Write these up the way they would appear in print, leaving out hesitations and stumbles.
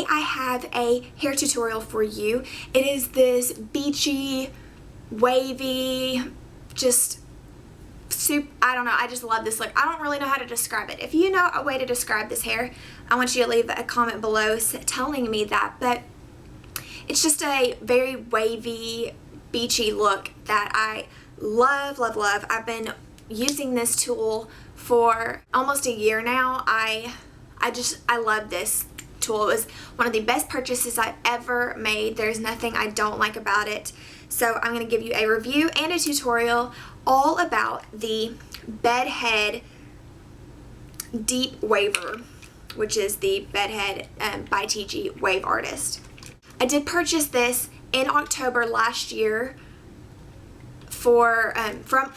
I have a hair tutorial for you. It is this beachy, wavy, just super, I don't know, I just love this look. I don't really know how to describe it. If you know a way to describe this hair, I want you to leave a comment below telling me that. But it's just a very wavy, beachy look that I love, love, love. I've been using this tool for almost a year now. I love this tool. It was one of the best purchases I've ever made. There's nothing I don't like about it. So I'm going to give you a review and a tutorial all about the Bedhead Deep Waver, which is the Bedhead by TG Wave Artist. I did purchase this in October last year from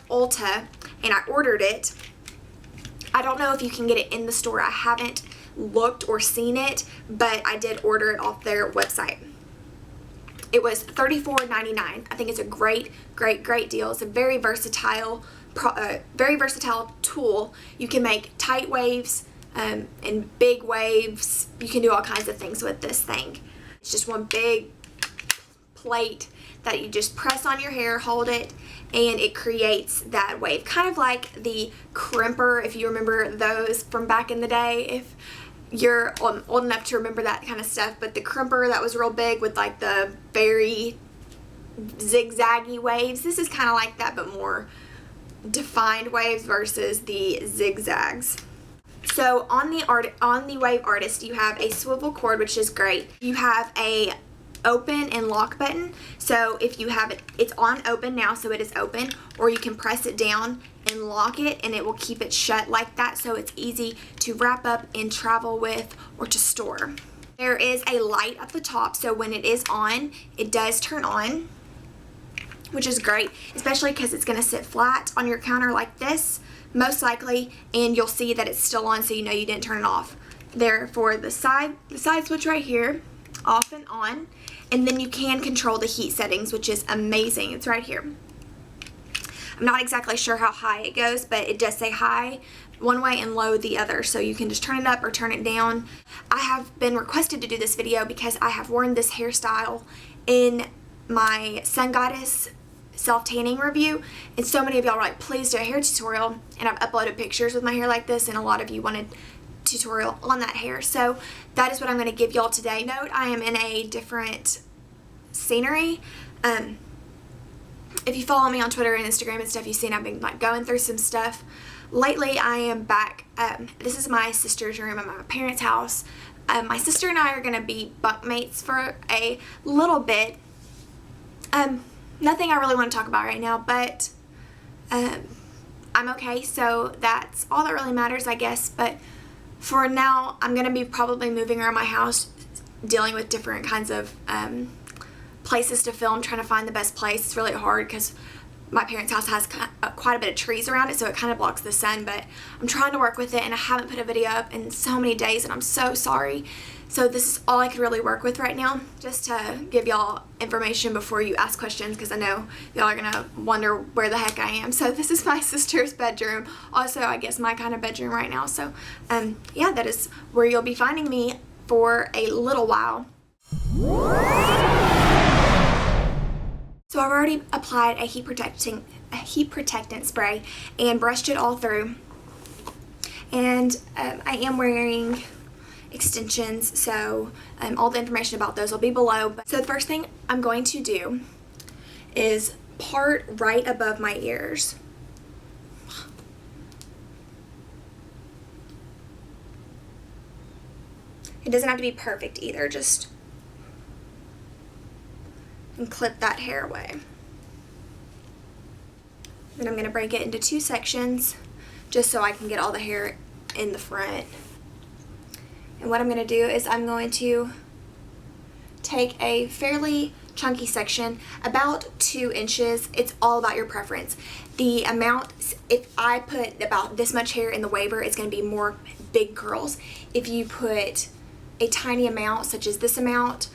Ulta, and I ordered it. I don't know if you can get it in the store. I haven't looked or seen it, but I did order it off their website. It was $34.99. I think it's a great, great, great deal. It's a very versatile tool. You can make tight waves and big waves. You can do all kinds of things with this thing. It's just one big plate that you just press on your hair, hold it, and it creates that wave. Kind of like the crimper, if you remember those from back in the day, if you're old enough to remember that kind of stuff. But the crimper that was real big with like the very zigzaggy waves, this is kind of like that, but more defined waves versus the zigzags. So on the Wave Artist, you have a swivel cord, which is great. You have a open and lock button. So if you have it, it's on open now, so it is open, or you can press it down and lock it and it will keep it shut like that, so it's easy to wrap up and travel with or to store. There is a light at the top, so when it is on, it does turn on, which is great, especially because it's going to sit flat on your counter like this, most likely, and you'll see that it's still on, so you know you didn't turn it off. There for the side switch right here, off and on, and then you can control the heat settings, which is amazing. It's right here. I'm not exactly sure how high it goes, but it does say high one way and low the other, so you can just turn it up or turn it down. I have been requested to do this video because I have worn this hairstyle in my Sun Goddess self-tanning review, and so many of y'all were like, please do a hair tutorial, and I've uploaded pictures with my hair like this, and a lot of you wanted tutorial on that hair, so that is what I'm going to give y'all today. Note, I am in a different scenery. If you follow me on Twitter and Instagram and stuff, you've seen I've been like going through some stuff. Lately, I am back. This is my sister's room at my parents' house. My sister and I are going to be bunkmates for a little bit. Nothing I really want to talk about right now, but I'm okay, so that's all that really matters, I guess. But for now, I'm going to be probably moving around my house, dealing with different kinds of places to film, trying to find the best place. It's really hard because my parents' house has quite a bit of trees around it, so it kind of blocks the sun, but I'm trying to work with it, and I haven't put a video up in so many days, and I'm so sorry. So this is all I could really work with right now, just to give y'all information before you ask questions, because I know y'all are going to wonder where the heck I am. So this is my sister's bedroom, also I guess my kind of bedroom right now. So yeah, that is where you'll be finding me for a little while. So I've already applied a heat protectant spray and brushed it all through, and I am wearing extensions, so all the information about those will be below. So the first thing I'm going to do is part right above my ears. It doesn't have to be perfect either, just and clip that hair away. Then I'm going to break it into two sections just so I can get all the hair in the front. And what I'm going to do is I'm going to take a fairly chunky section, about 2 inches. It's all about your preference. The amount, if I put about this much hair in the waver, it's going to be more big curls. If you put a tiny amount, such as this amount,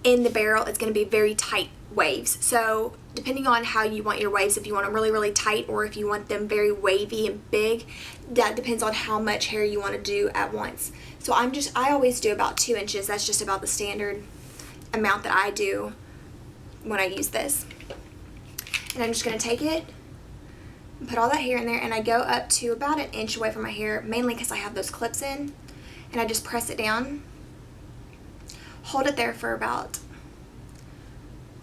in the barrel, it's going to be very tight waves. So depending on how you want your waves, if you want them really, really tight or if you want them very wavy and big, that depends on how much hair you want to do at once. So I always do about 2 inches. That's just about the standard amount that I do when I use this. And I'm just going to take it and put all that hair in there, and I go up to about 1 inch away from my hair, mainly because I have those clips in, and I just press it down. Hold it there for about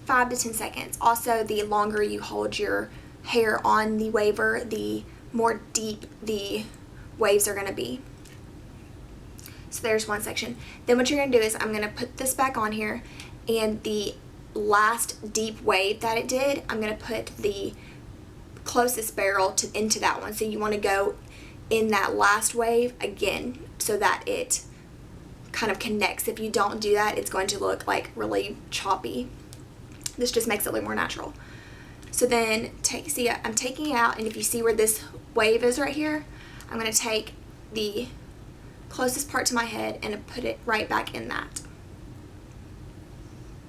5 to 10 seconds. Also, the longer you hold your hair on the waver, the more deep the waves are going to be. So there's one section. Then what you're going to do is I'm going to put this back on here, and the last deep wave that it did, I'm going to put the closest barrel into that one. So you want to go in that last wave again so that it kind of connects. If you don't do that, it's going to look like really choppy. This just makes it look more natural. So then see, I'm taking it out, and if you see where this wave is right here, I'm going to take the closest part to my head and put it right back in that.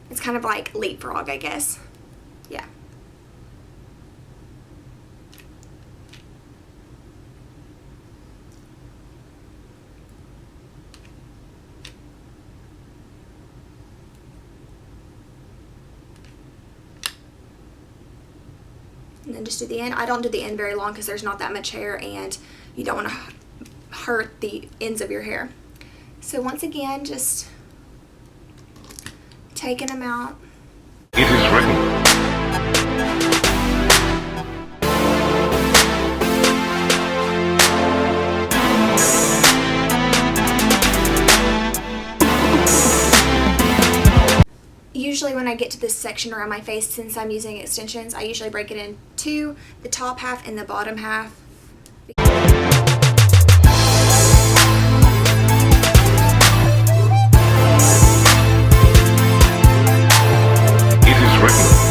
It's kind of like leapfrog, I guess. Yeah. And then just do the end. I don't do the end very long because there's not that much hair and you don't want to hurt the ends of your hair. So once again, just taking them out. It is written. Usually when I get to this section around my face, since I'm using extensions, I usually break it in two, the top half and the bottom half. It is written.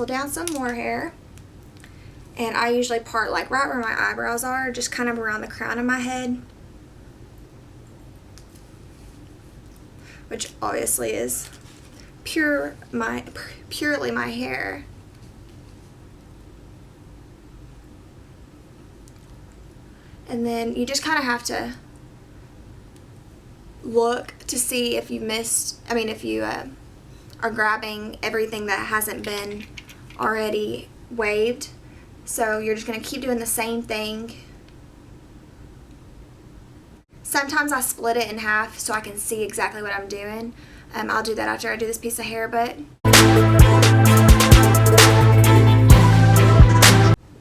Down some more hair, and I usually part like right where my eyebrows are, just kind of around the crown of my head, which obviously is purely my hair. And then you just kind of have to look to see if you if you are grabbing everything that hasn't been already waved. So you're just going to keep doing the same thing. Sometimes I split it in half so I can see exactly what I'm doing. I'll do that after I do this piece of hair, but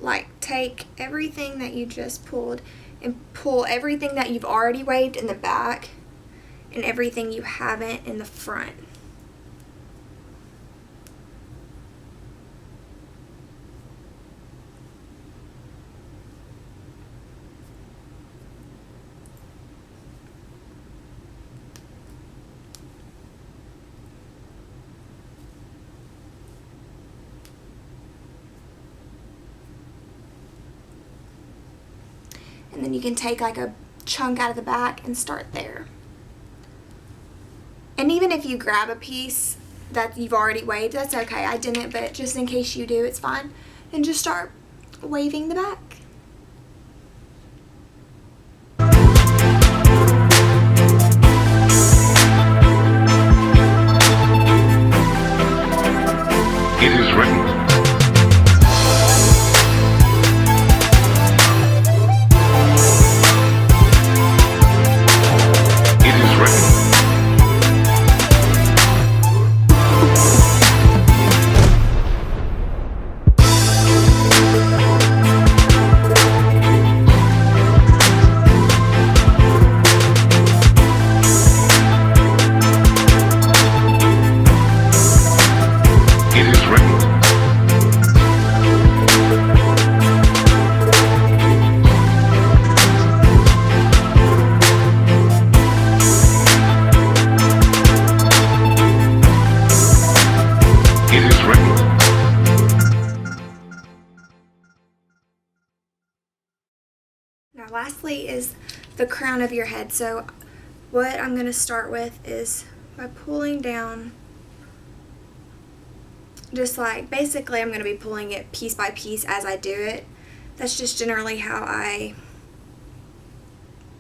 like take everything that you just pulled and pull everything that you've already waved in the back and everything you haven't in the front. And then you can take like a chunk out of the back and start there. And even if you grab a piece that you've already waved, that's okay. I didn't, but just in case you do, it's fine. And just start waving the back. Now lastly is the crown of your head. So what I'm going to start with is by pulling down, just like, basically I'm going to be pulling it piece by piece as I do it. That's just generally how I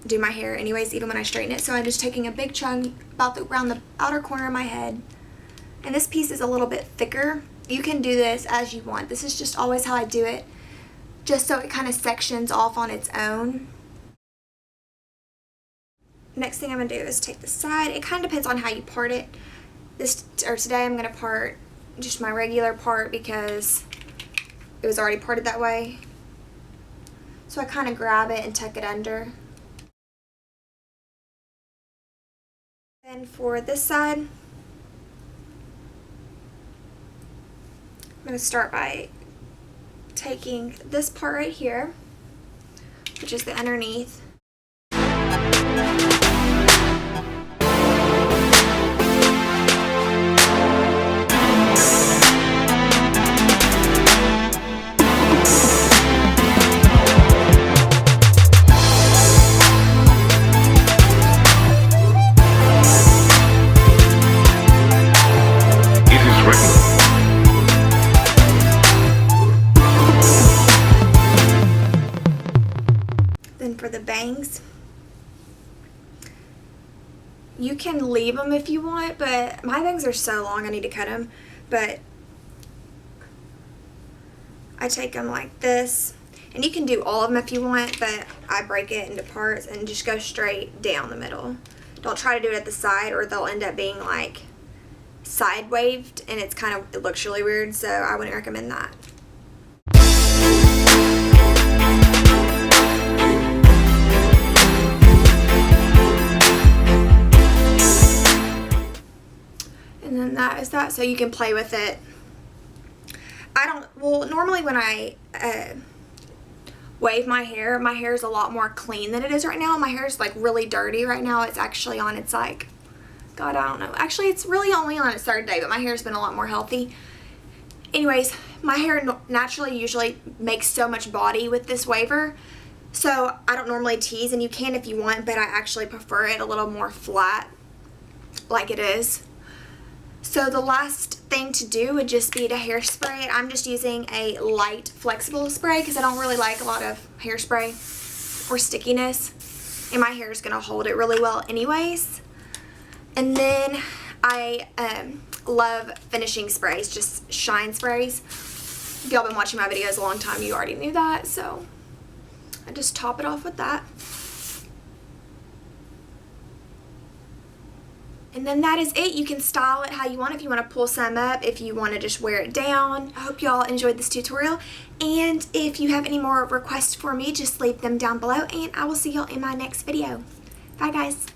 do my hair anyways, even when I straighten it. So I'm just taking a big chunk around the outer corner of my head. And this piece is a little bit thicker. You can do this as you want. This is just always how I do it, just so it kind of sections off on its own. Next thing I'm going to do is take the side. It kind of depends on how you part it. Today I'm going to part just my regular part because it was already parted that way. So I kind of grab it and tuck it under. Then for this side, I'm going to start by taking this part right here, which is the underneath. For the bangs, you can leave them if you want, but my bangs are so long I need to cut them. But I take them like this, and you can do all of them if you want, but I break it into parts and just go straight down the middle. Don't try to do it at the side or they'll end up being like side waved, and it looks really weird, so I wouldn't recommend that. And then that is that, so you can play with it. Normally when I wave my hair is a lot more clean than it is right now. My hair is like really dirty right now. It's actually on its like, God, I don't know. Actually, it's really only on its third day, but my hair's been a lot more healthy. Anyways, my hair naturally usually makes so much body with this waver, so I don't normally tease, and you can if you want, but I actually prefer it a little more flat like it is. So the last thing to do would just be to hairspray it. I'm just using a light flexible spray because I don't really like a lot of hairspray or stickiness, and my hair is going to hold it really well anyways. And then I love finishing sprays, just shine sprays. If y'all been watching my videos a long time, you already knew that, so I just top it off with that. And then that is it. You can style it how you want. If you want to pull some up, if you want to just wear it down. I hope y'all enjoyed this tutorial. And if you have any more requests for me, just leave them down below. And I will see y'all in my next video. Bye, guys.